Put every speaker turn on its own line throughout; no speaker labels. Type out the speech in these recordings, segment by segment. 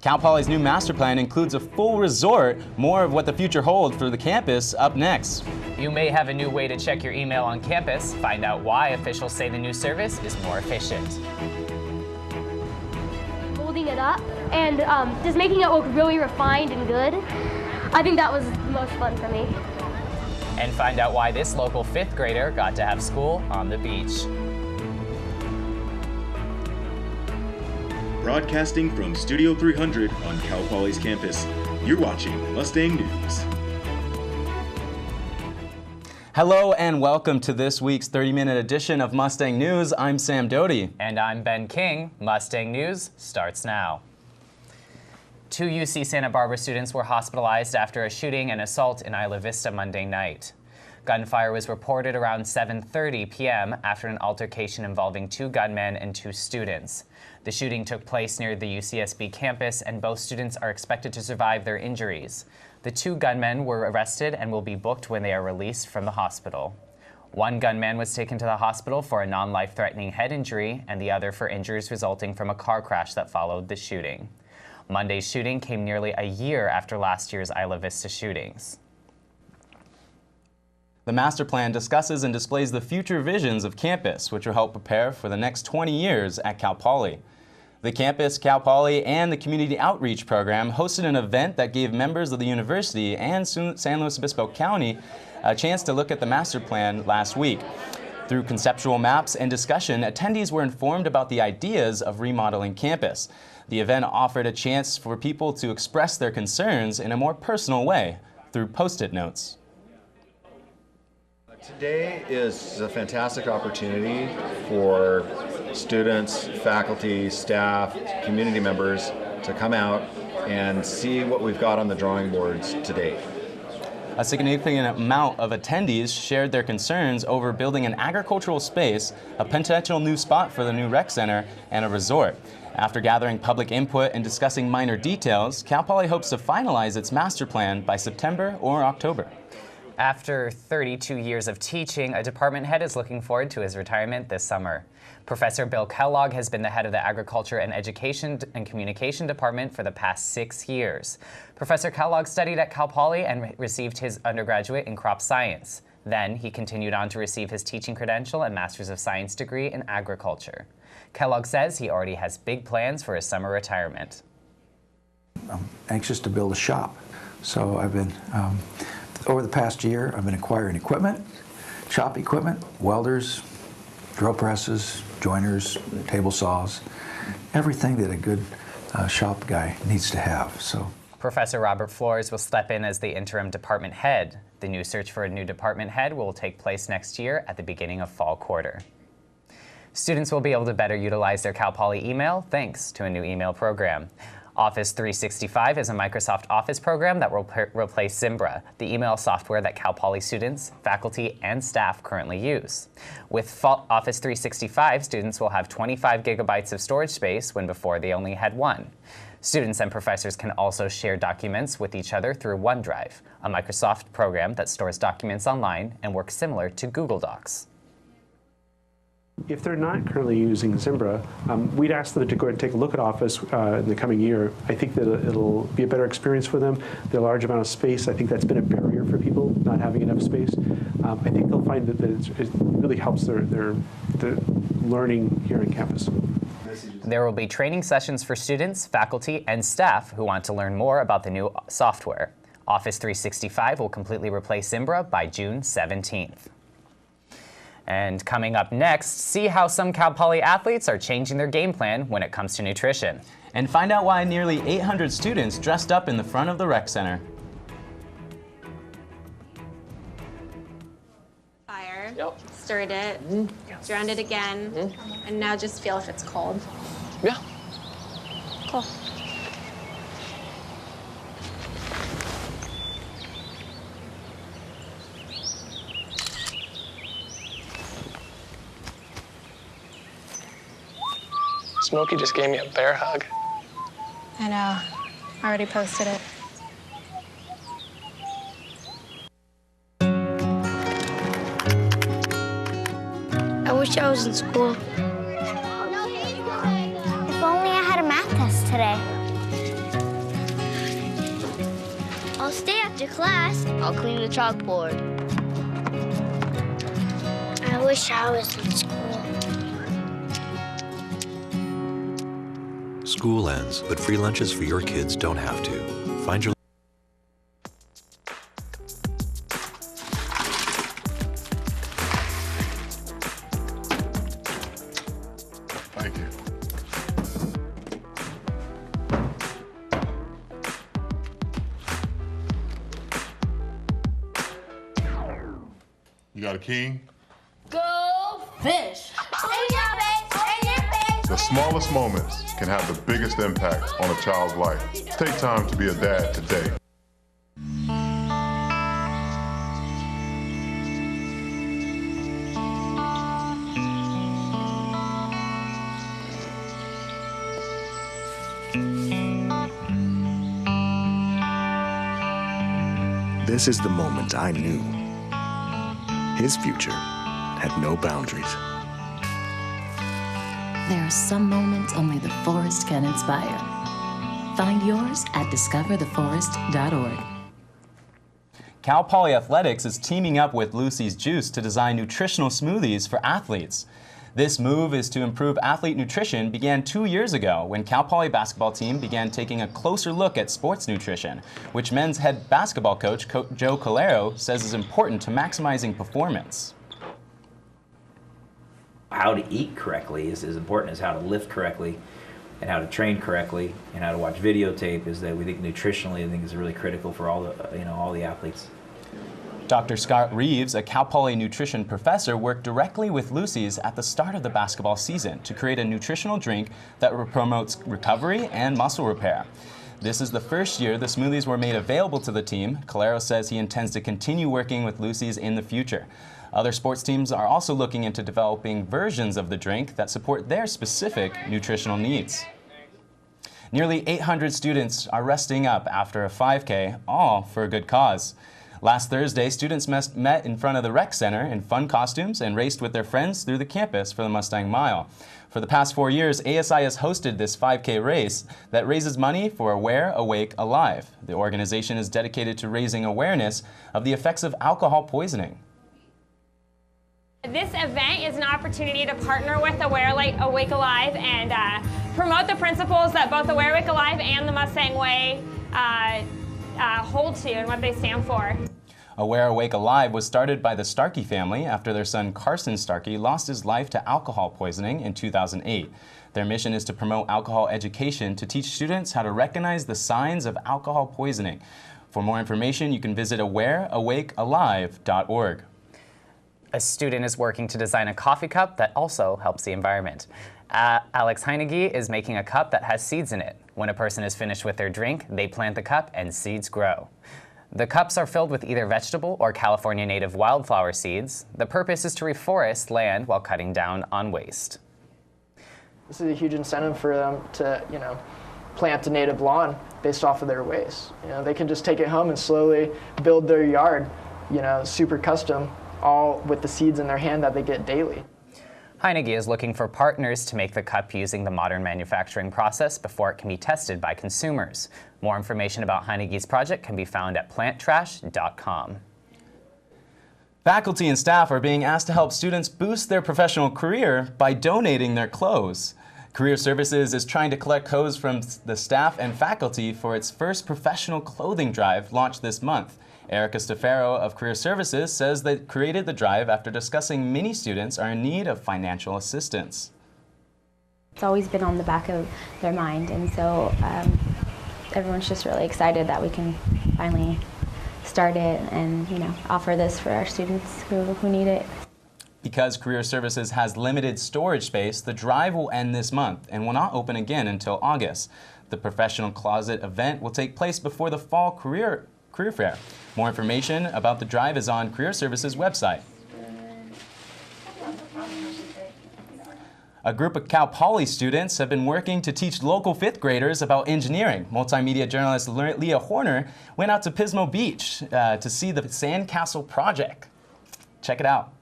Cal Poly's new master plan includes a full resort. More of what the future holds for the campus up next.
You may have a new way to check your email on campus. Find out why officials say the new service is more efficient.
Holding it up and just making it look really refined and good. I think that was the most fun for me.
And find out why this local 5th grader got to have school on the beach.
Broadcasting from Studio 300 on Cal Poly's campus, you're watching Mustang News.
Hello and welcome to this week's 30-minute edition of Mustang News. I'm Sam Doty.
And I'm Ben King. Mustang News starts now. 2 UC Santa Barbara students were hospitalized after a shooting and assault in Isla Vista Monday night. Gunfire was reported around 7:30 p.m. after an altercation involving 2 gunmen and 2 students. The shooting took place near the UCSB campus, and both students are expected to survive their injuries. The 2 gunmen were arrested and will be booked when they are released from the hospital. 1 gunman was taken to the hospital for a non-life-threatening head injury, and the other for injuries resulting from a car crash that followed the shooting. Monday's shooting came nearly a year after last year's Isla Vista shootings.
The master plan discusses and displays the future visions of campus, which will help prepare for the next 20 years at Cal Poly. The campus, Cal Poly, and the Community Outreach Program hosted an event that gave members of the university and San Luis Obispo County a chance to look at the master plan last week. Through conceptual maps and discussion, attendees were informed about the ideas of remodeling campus. The event offered a chance for people to express their concerns in a more personal way through Post-it notes.
Today is a fantastic opportunity for students, faculty, staff, community members to come out and see what we've got on the drawing boards today.
A significant amount of attendees shared their concerns over building an agricultural space, a potential new spot for the new rec center, and a resort. After gathering public input and discussing minor details, Cal Poly hopes to finalize its master plan by September or October.
After 32 years of teaching, a department head is looking forward to his retirement this summer. Professor Bill Kellogg has been the head of the Agriculture and Education and Communication Department for the past 6 years. Professor Kellogg studied at Cal Poly and received his undergraduate in crop science. Then he continued on to receive his teaching credential and Master's of Science degree in agriculture. Kellogg says he already has big plans for his summer retirement.
I'm anxious to build a shop, so I've been over the past year, I've been acquiring equipment, shop equipment, welders, drill presses, joiners, table saws, everything that a good shop guy needs to have. So,
Professor Robert Flores will step in as the interim department head. The new search for a new department head will take place next year at the beginning of fall quarter. Students will be able to better utilize their Cal Poly email thanks to a new email program. Office 365 is a Microsoft Office program that will replace Zimbra, the email software that Cal Poly students, faculty, and staff currently use. With Office 365, students will have 25 gigabytes of storage space when before they only had 1. Students and professors can also share documents with each other through OneDrive, a Microsoft program that stores documents online and works similar to Google Docs.
If they're not currently using Zimbra, we'd ask them to go and take a look at Office in the coming year. I think that it'll be a better experience for them. The large amount of space, I think that's been a barrier for people, not having enough space. I think they'll find that it really helps their learning here on campus.
There will be training sessions for students, faculty, and staff who want to learn more about the new software. Office 365 will completely replace Zimbra by June 17th. And coming up next, see how some Cal Poly athletes are changing their game plan when it comes to nutrition.
And find out why nearly 800 students dressed up in the front of the rec center.
Fire, stirred it, drowned it again, and now just feel if it's cold.
Yeah.
Cool.
Smokey just gave me a bear hug.
I know. Already posted it.
I wish I was in school. If only I had a math test today. to class, I'll clean the chalkboard. I wish I was in school.
School ends, but free lunches for your kids don't have to. Find your
Thank you. You got a king?
Go fish!
The smallest moments can have the biggest impact on a child's life. Take time to be a dad today.
This is the moment I knew his future had no boundaries.
There are some moments only the forest can inspire. Find yours at discovertheforest.org.
Cal Poly Athletics is teaming up with Lucy's Juice to design nutritional smoothies for athletes. This move is to improve athlete nutrition began 2 years ago when Cal Poly basketball team began taking a closer look at sports nutrition, which men's head basketball coach Joe Calero says is important to maximizing performance.
How to eat correctly is as important as how to lift correctly and how to train correctly and how to watch videotape. Is that we think nutritionally, I think is really critical for all the all the athletes.
Dr. Scott Reeves, a Cal Poly nutrition professor, worked directly with Lucy's at the start of the basketball season to create a nutritional drink that promotes recovery and muscle repair. This is the first year the smoothies were made available to the team. Calero says he intends to continue working with Lucy's in the future. Other sports teams are also looking into developing versions of the drink that support their specific nutritional needs. Nearly 800 students are resting up after a 5K, all for a good cause. Last Thursday, students met in front of the rec center in fun costumes and raced with their friends through the campus for the Mustang Mile. For the past 4 years, ASI has hosted this 5K race that raises money for Aware, Awake, Alive. The organization is dedicated to raising awareness of the effects of alcohol poisoning.
This event is an opportunity to partner with Aware, Awake, Alive and promote the principles that both Aware, Awake, Alive and the Mustang Way hold to and what they stand for.
Aware, Awake, Alive was started by the Starkey family after their son Carson Starkey lost his life to alcohol poisoning in 2008. Their mission is to promote alcohol education to teach students how to recognize the signs of alcohol poisoning. For more information, you can visit awareawakealive.org.
A student is working to design a coffee cup that also helps the environment. Alex Heinege is making a cup that has seeds in it. When a person is finished with their drink, they plant the cup and seeds grow. The cups are filled with either vegetable or California native wildflower seeds. The purpose is to reforest land while cutting down on waste.
This is a huge incentive for them to, plant a native lawn based off of their waste. They can just take it home and slowly build their yard, super custom, all with the seeds in their hand that they get daily.
Heinege is looking for partners to make the cup using the modern manufacturing process before it can be tested by consumers. More information about Heinege's project can be found at planttrash.com.
Faculty and staff are being asked to help students boost their professional career by donating their clothes. Career Services is trying to collect clothes from the staff and faculty for its first professional clothing drive launched this month. Erica Stefaro of Career Services says they created the drive after discussing many students are in need of financial assistance.
It's always been on the back of their mind, and so everyone's just really excited that we can finally start it and offer this for our students who need it.
Because Career Services has limited storage space, the drive will end this month and will not open again until August. The Professional Closet event will take place before the fall career fair. More information about the drive is on Career Services website. A group of Cal Poly students have been working to teach local 5th graders about engineering. Multimedia journalist Leah Horner went out to Pismo Beach to see the Sandcastle project. Check it out.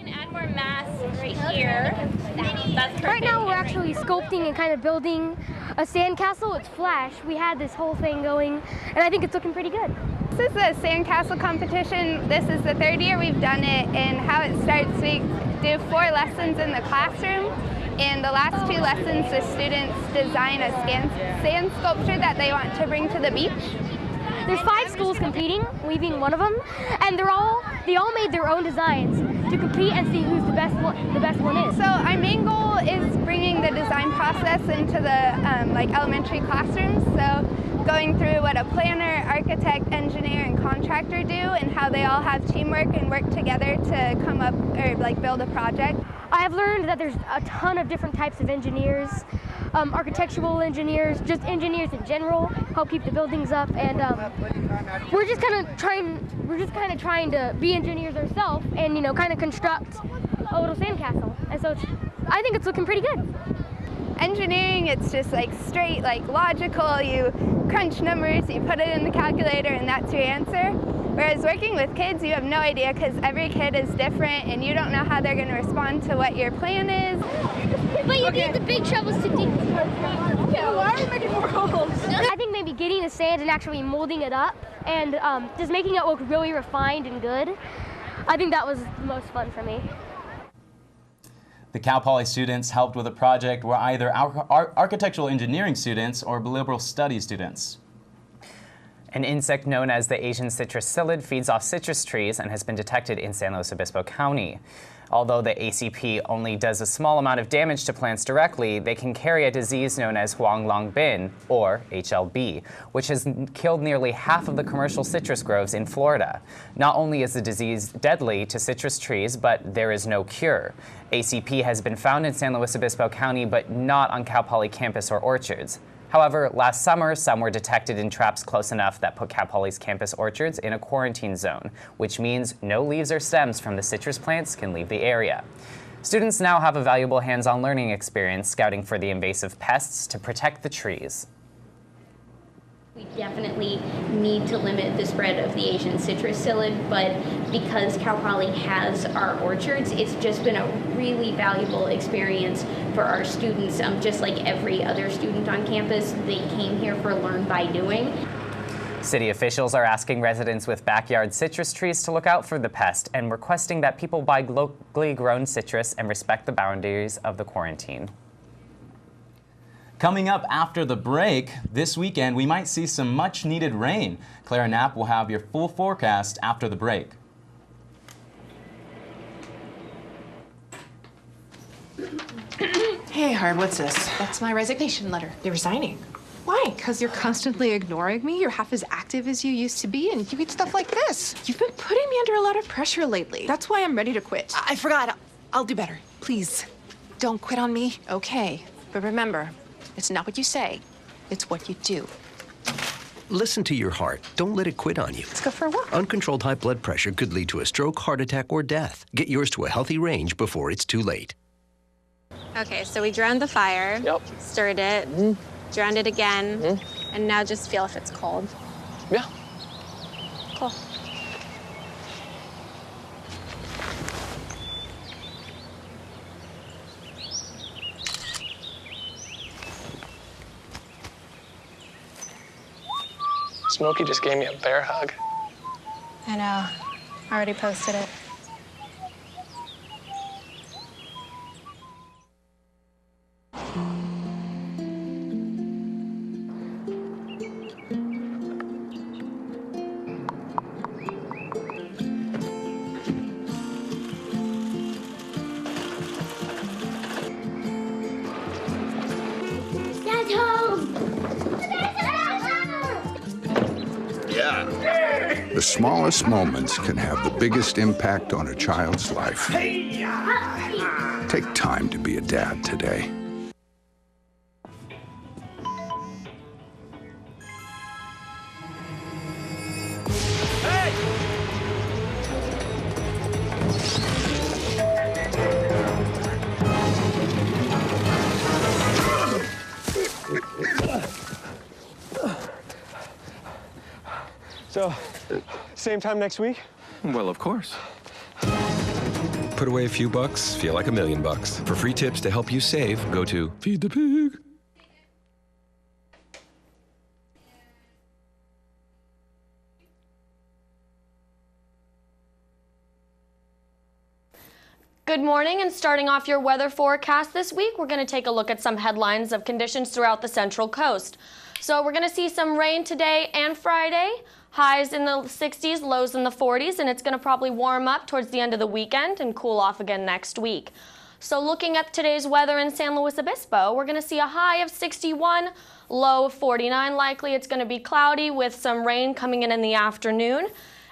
Add more mass right here. That's perfect.
Right now we're actually sculpting and kind of building a sandcastle. It's Flash. We had this whole thing going, and I think it's looking pretty good.
This is the sandcastle competition. This is the third year we've done it, and how it starts, we do 4 lessons in the classroom. And the last 2 lessons, the students design a sand sculpture that they want to bring to the beach.
There's 5 schools competing, we being one of them, and they all made their own designs to compete and see who's the best one is.
So our main goal is bringing the design process into the like elementary classrooms. So going through what a planner, architect, engineer, and contractor do, and how they all have teamwork and work together to come up or like build a project.
I have learned that there's a ton of different types of engineers, architectural engineers, just engineers in general, help keep the buildings up, and we're just kind of trying to be engineers ourselves, and kind of construct a little sandcastle. And so I think it's looking pretty good.
Engineering, it's just like straight, like logical. You crunch numbers, you put it in the calculator, and that's your answer. Whereas working with kids, you have no idea because every kid is different and you don't know how they're going to respond to what your plan is.
But you need the big shovels to dig. Okay, why are we making more holes? I think maybe getting the sand and actually molding it up and just making it look really refined and good. I think that was the most fun for me.
The Cal Poly students helped with a project were either architectural engineering students or liberal studies students.
An insect known as the Asian citrus psyllid feeds off citrus trees and has been detected in San Luis Obispo County. Although the ACP only does a small amount of damage to plants directly, they can carry a disease known as Huanglongbin, or HLB, which has killed nearly half of the commercial citrus groves in Florida. Not only is the disease deadly to citrus trees, but there is no cure. ACP has been found in San Luis Obispo County, but not on Cal Poly campus or orchards. However, last summer, some were detected in traps close enough that put Cal Poly's campus orchards in a quarantine zone, which means no leaves or stems from the citrus plants can leave the area. Students now have a valuable hands-on learning experience scouting for the invasive pests to protect the trees.
We definitely need to limit the spread of the Asian citrus psyllid, but because Cal Poly has our orchards, it's just been a really valuable experience for our students. Just like every other student on campus, they came here for learn by doing.
City officials are asking residents with backyard citrus trees to look out for the pest and requesting that people buy locally grown citrus and respect the boundaries of the quarantine.
Coming up after the break, this weekend we might see some much needed rain. Clara Knapp will have your full forecast after the break.
Hey, Hard, what's this? That's my resignation letter. You're resigning. Why? Because you're constantly ignoring me. You're half as active as you used to be, and you eat stuff like this. You've been putting me under a lot of pressure lately. That's why I'm ready to quit. I forgot. I'll do better. Please, don't quit on me. Okay. But remember, it's not what you say. It's what you do.
Listen to your heart. Don't let it quit on you.
Let's go for a walk.
Uncontrolled high blood pressure could lead to a stroke, heart attack, or death. Get yours to a healthy range before it's too late.
Okay, so we drowned the fire, stirred it, drowned it again, and now just feel if it's cold.
Yeah.
Cool.
Smokey just gave me a bear hug.
I know. I already posted it.
Dad's home!
The smallest moments can have the biggest impact on a child's life. Take time to be a dad today.
So, same time next week?
Well, of course. Put away a few bucks, feel like $1,000,000. For free tips to help you save, go to Feed the Pig.
Good morning, and starting off your weather forecast this week, we're going to take a look at some headlines of conditions throughout the Central Coast. So we're going to see some rain today and Friday, highs in the 60s, lows in the 40s, and it's going to probably warm up towards the end of the weekend and cool off again next week. So looking at today's weather in San Luis Obispo, we're going to see a high of 61, low of 49 likely. It's going to be cloudy with some rain coming in the afternoon.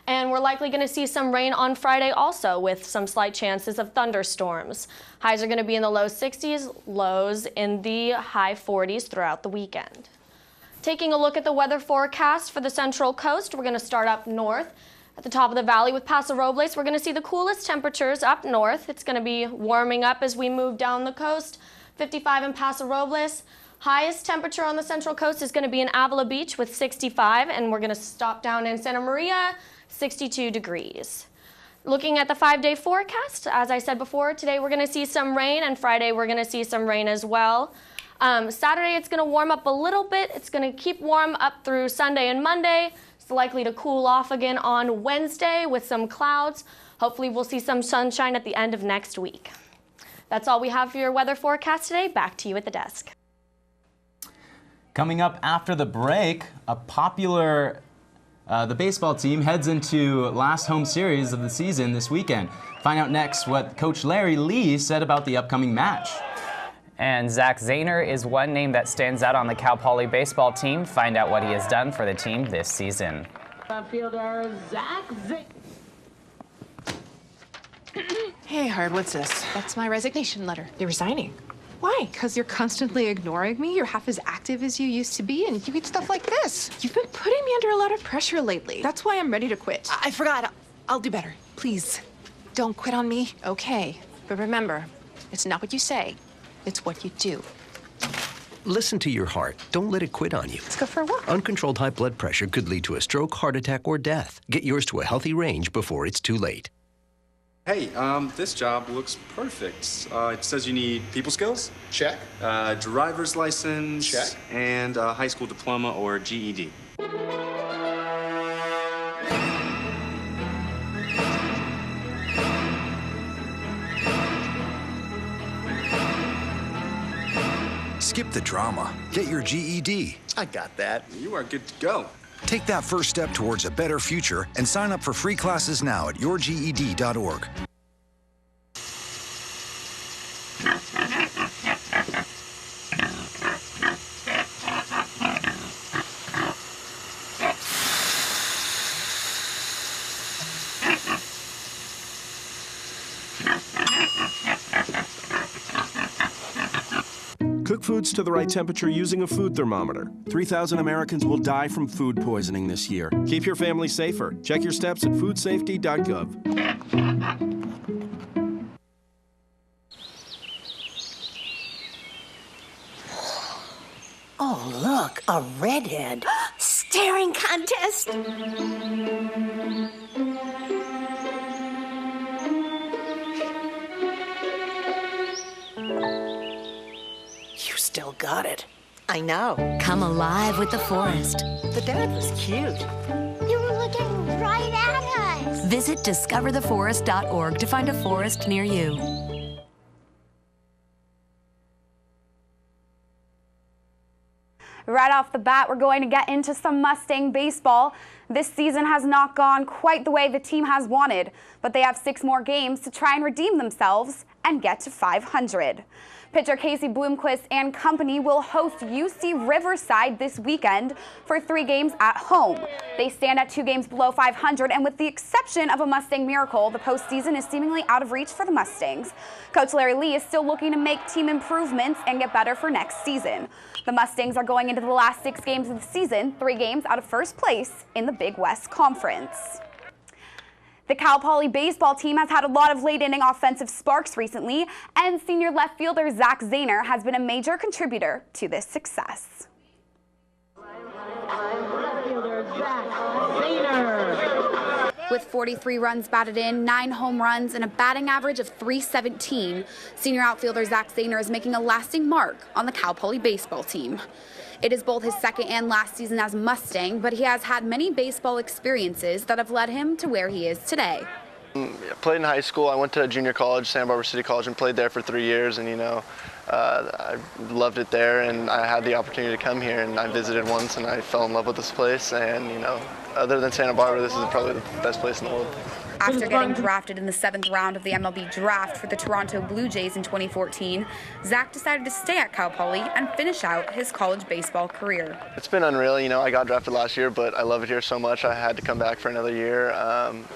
And we're likely going to see some rain on Friday also with some slight chances of thunderstorms. Highs are going to be in the low 60s, lows in the high 40s throughout the weekend. Taking a look at the weather forecast for the Central Coast, we're going to start up north. At the top of the valley with Paso Robles, we're going to see the coolest temperatures up north. It's going to be warming up as we move down the coast. 55 in Paso Robles. Highest temperature on the Central Coast is going to be in Avila Beach with 65, and we're going to stop down in Santa Maria, 62 degrees. Looking at the 5-day forecast, as I said before, today we're going to see some rain, and Friday we're going to see some rain as well. Saturday it's going to warm up a little bit. It's going to keep warm up through Sunday and Monday. It's likely to cool off again on Wednesday with some clouds. Hopefully we'll see some sunshine at the end of next week. That's all we have for your weather forecast today. Back to you at the desk.
Coming up after the break, the baseball team heads into last home series of the season this weekend. Find out next what Coach Larry Lee said about the upcoming match.
And Zach Zahner is one name that stands out on the Cal Poly baseball team. Find out what he has done for the team this season.
Fielder Zach Zahner.
Hey, Hard, what's this? That's my resignation letter. You're resigning. Why? Because you're constantly ignoring me. You're half as active as you used to be, and you eat stuff like this. You've been putting me under a lot of pressure lately. That's why I'm ready to quit. I forgot. I'll do better. Please, don't quit on me. Okay. But remember, it's not what you say. It's what you do.
Listen to your heart. Don't let it quit on you.
Let's go for a walk.
Uncontrolled high blood pressure could lead to a stroke, heart attack, or death. Get yours to a healthy range before it's too late.
Hey, this job looks perfect. It says you need people skills. Check. Driver's license. Check. And a high school diploma or GED.
Skip the drama. Get your GED.
I got that. You are good to go.
Take that first step towards a better future and sign up for free classes now at yourged.org.
Cook foods to the right temperature using a food thermometer. 3,000 Americans will die from food poisoning this year. Keep your family safer. Check your steps at foodsafety.gov.
Oh, look, a redhead. Staring contest. You still got it. I know.
Come alive with the forest.
The dad was cute.
They were looking right at us.
Visit discovertheforest.org to find a forest near you.
Right off the bat, we're going to get into some Mustang baseball. This season has not gone quite the way the team has wanted, but they have 6 more games to try and redeem themselves and get to 500. Pitcher Casey Bloomquist and company will host UC Riverside this weekend for 3 games at home. They stand at 2 games below 500, and with the exception of a Mustang miracle, the postseason is seemingly out of reach for the Mustangs. Coach Larry Lee is still looking to make team improvements and get better for next season. The Mustangs are going into the last 6 games of the season, 3 games out of first place in the Big West Conference. The Cal Poly baseball team has had a lot of late-inning offensive sparks recently, and senior left fielder Zach Zahner has been a major contributor to this success. With 43 runs batted in, 9 home runs, and a batting average of .317, senior outfielder Zach Zahner is making a lasting mark on the Cal Poly baseball team. It is both his second and last season as Mustang, but he has had many baseball experiences that have led him to where he is today.
I played in high school. I went to junior college, Santa Barbara City College, and played there for 3 years. And I loved it there. And I had the opportunity to come here, and I visited once, and I fell in love with this place. And other than Santa Barbara, this is probably the best place in the world.
After getting drafted in the 7th round of the MLB draft for the Toronto Blue Jays in 2014, Zach decided to stay at Cal Poly and finish out his college baseball career.
It's been unreal. I got drafted last year, but I love it here so much I had to come back for another year.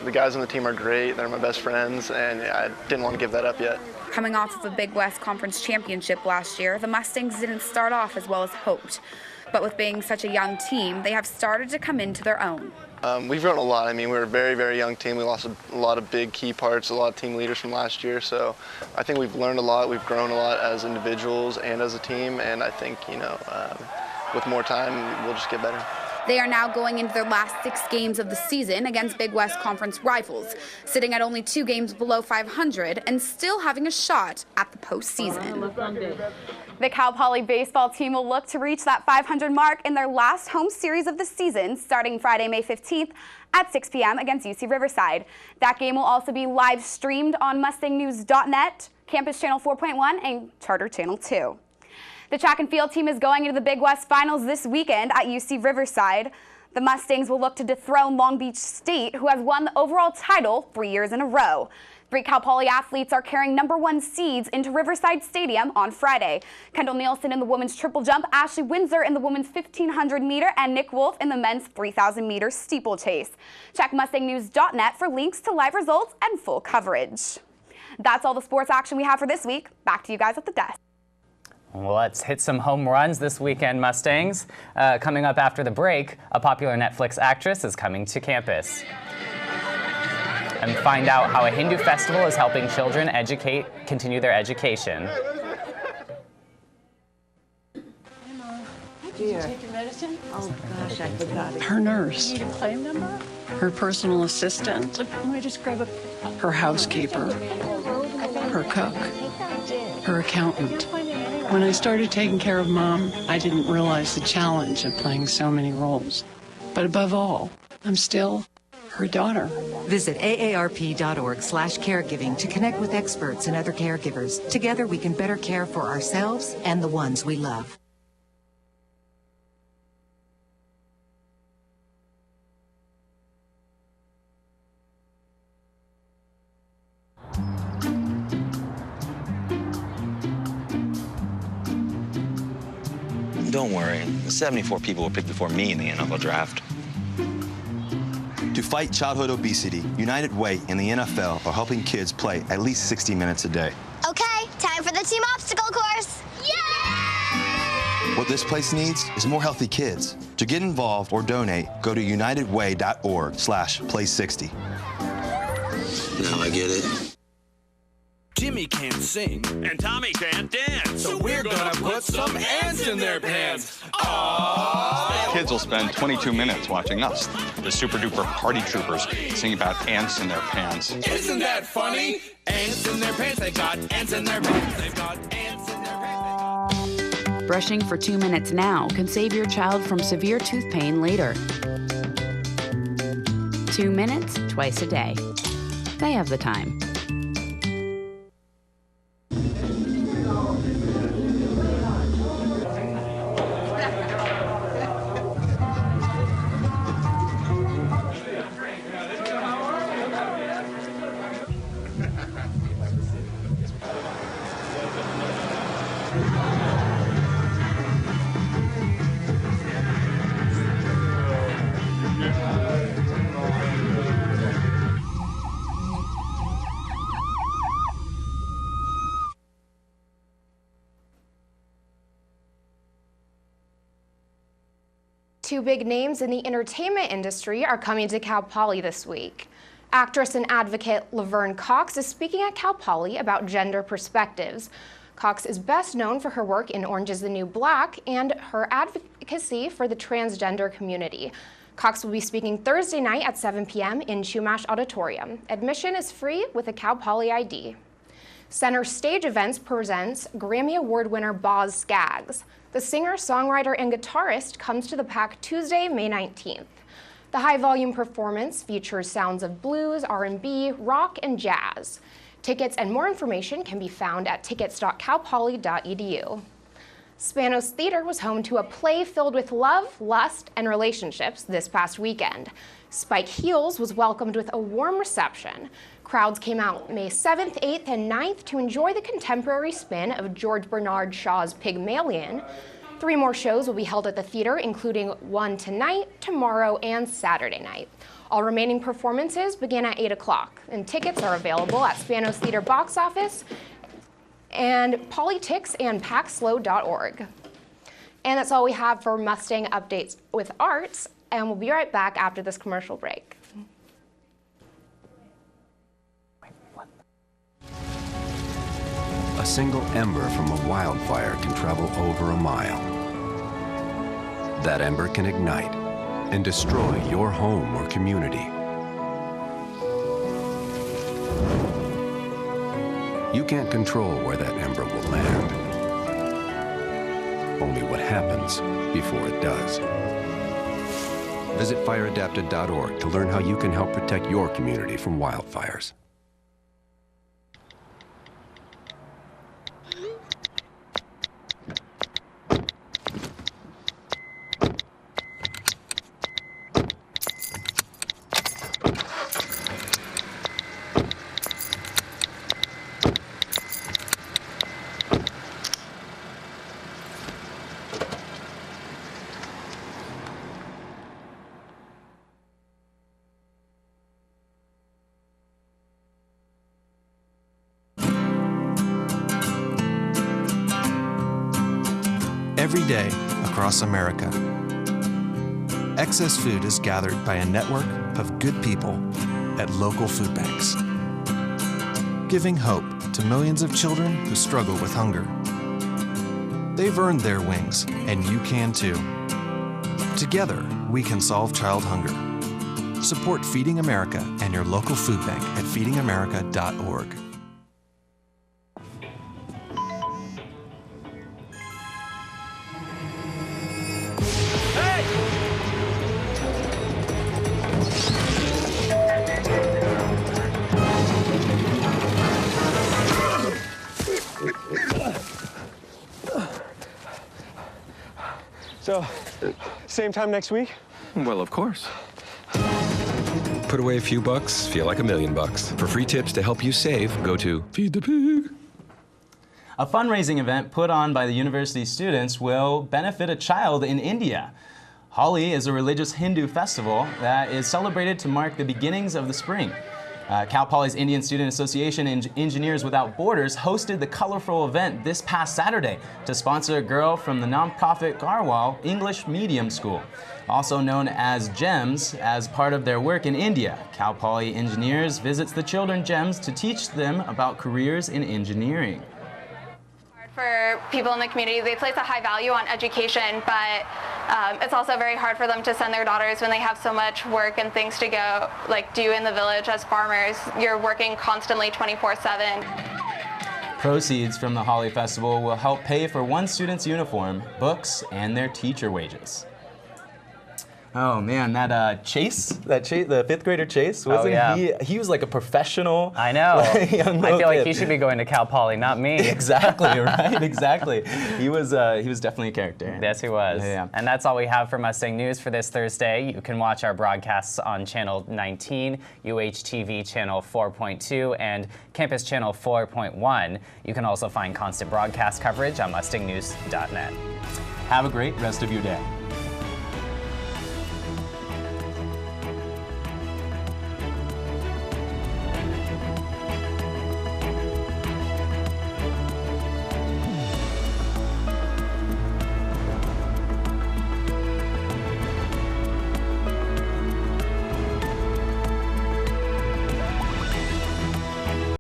The guys on the team are great. They're my best friends, and I didn't want to give that up yet.
Coming off of a Big West Conference championship last year, the Mustangs didn't start off as well as hoped. But with being such a young team, they have started to come into their own.
We've grown a lot. We're a very, very young team. We lost a lot of big key parts, a lot of team leaders from last year. So I think we've learned a lot. We've grown a lot as individuals and as a team. And I think, with more time, we'll just get better.
They are now going into their last 6 games of the season against Big West Conference rivals, sitting at only 2 games below 500 and still having a shot at the postseason. The Cal Poly baseball team will look to reach that 500 mark in their last home series of the season, starting Friday, May 15th at 6 p.m. against UC Riverside. That game will also be live streamed on MustangNews.net, Campus Channel 4.1, and Charter Channel 2. The track and field team is going into the Big West Finals this weekend at UC Riverside. The Mustangs will look to dethrone Long Beach State, who has won the overall title 3 years in a row. 3 Cal Poly athletes are carrying #1 seeds into Riverside Stadium on Friday. Kendall Nielsen in the women's triple jump, Ashley Windsor in the women's 1,500 meter, and Nick Wolf in the men's 3,000 meter steeplechase. Check MustangNews.net for links to live results and full coverage. That's all the sports action we have for this week. Back to you guys at the desk.
Well, let's hit some home runs this weekend, Mustangs. Coming up after the break, a popular Netflix actress is coming to campus. And find out how a Hindu festival is helping children continue their education.
Did you take your medicine? Oh gosh, I forgot it.
Her nurse.
You need a claim number?
Her personal assistant.
Let me just grab a...
Her housekeeper. Her cook. Her accountant. When I started taking care of Mom, I didn't realize the challenge of playing so many roles. But above all, I'm still her daughter.
Visit aarp.org/caregiving to connect with experts and other caregivers. Together we can better care for ourselves and the ones we love.
Don't worry, 74 people were picked before me in the NFL draft.
To fight childhood obesity, United Way and the NFL are helping kids play at least 60 minutes a day.
Okay, time for the team obstacle course. Yay!
What this place needs is more healthy kids. To get involved or donate, go to unitedway.org/play60.
Now I get it.
Jimmy can't sing, and Tommy can't dance, so we're gonna put some ants in their pants. Aww.
Kids will spend 22 minutes watching us, the super duper party troopers, sing about ants in their pants.
Isn't that funny? Ants in their pants, they got ants in their pants, they've got ants in their pants.
Brushing for 2 minutes now can save your child from severe tooth pain later. 2 minutes, twice a day. They have the time.
Two big names in the entertainment industry are coming to Cal Poly this week. Actress and advocate Laverne Cox is speaking at Cal Poly about gender perspectives. Cox is best known for her work in Orange is the New Black and her advocacy for the transgender community. Cox will be speaking Thursday night at 7 p.m. in Chumash Auditorium. Admission is free with a Cal Poly ID. Center Stage Events presents Grammy Award winner Boz Scaggs. The singer, songwriter, and guitarist comes to the PAC Tuesday, May 19th. The high-volume performance features sounds of blues, R&B, rock, and jazz. Tickets and more information can be found at tickets.calpoly.edu. Spanos Theater was home to a play filled with love, lust, and relationships this past weekend. Spike Heels was welcomed with a warm reception. Crowds came out May 7th, 8th, and 9th to enjoy the contemporary spin of George Bernard Shaw's Pygmalion. 3 more shows will be held at the theater, including one tonight, tomorrow, and Saturday night. All remaining performances begin at 8 o'clock, and tickets are available at Spanos Theater box office and Polytix and packslow.org. And that's all we have for Mustang updates with arts, and we'll be right back after this commercial break.
A single ember from a wildfire can travel over a mile. That ember can ignite and destroy your home or community. You can't control where that ember will land. Only what happens before it does. Visit fireadapted.org to learn how you can help protect your community from wildfires.
Every day across America, excess food is gathered by a network of good people at local food banks, giving hope to millions of children who struggle with hunger. They've earned their wings, and you can too. Together, we can solve child hunger. Support Feeding America and your local food bank at feedingamerica.org.
So, same time next week?
Well, of course. Put away a few bucks, feel like $1 million. For free tips to help you save, go to Feed the Pig.
A fundraising event put on by the university students will benefit a child in India. Holi is a religious Hindu festival that is celebrated to mark the beginnings of the spring. Cal Poly's Indian Student Association and Engineers Without Borders hosted the colorful event this past Saturday to sponsor a girl from the nonprofit Garhwal English Medium School, also known as GEMS, as part of their work in India. Cal Poly Engineers visits the children GEMS to teach them about careers in engineering.
For people in the community, they place a high value on education, but it's also very hard for them to send their daughters when they have so much work and things to go, do in the village as farmers. You're working constantly 24/7.
Proceeds from the Holi Festival will help pay for one student's uniform, books, and their teacher wages. Oh man, that Chase, the fifth grader Chase, wasn't he was like a professional.
I know.
Young
I feel like
kid.
he should be going to Cal Poly, not me.
Exactly, right? Exactly. He was definitely a character.
Yes, he was.
Yeah.
And that's all we have for Mustang News for this Thursday. You can watch our broadcasts on Channel 19, UHTV Channel 4.2, and Campus Channel 4.1. You can also find constant broadcast coverage on mustangnews.net.
Have a great rest of your day.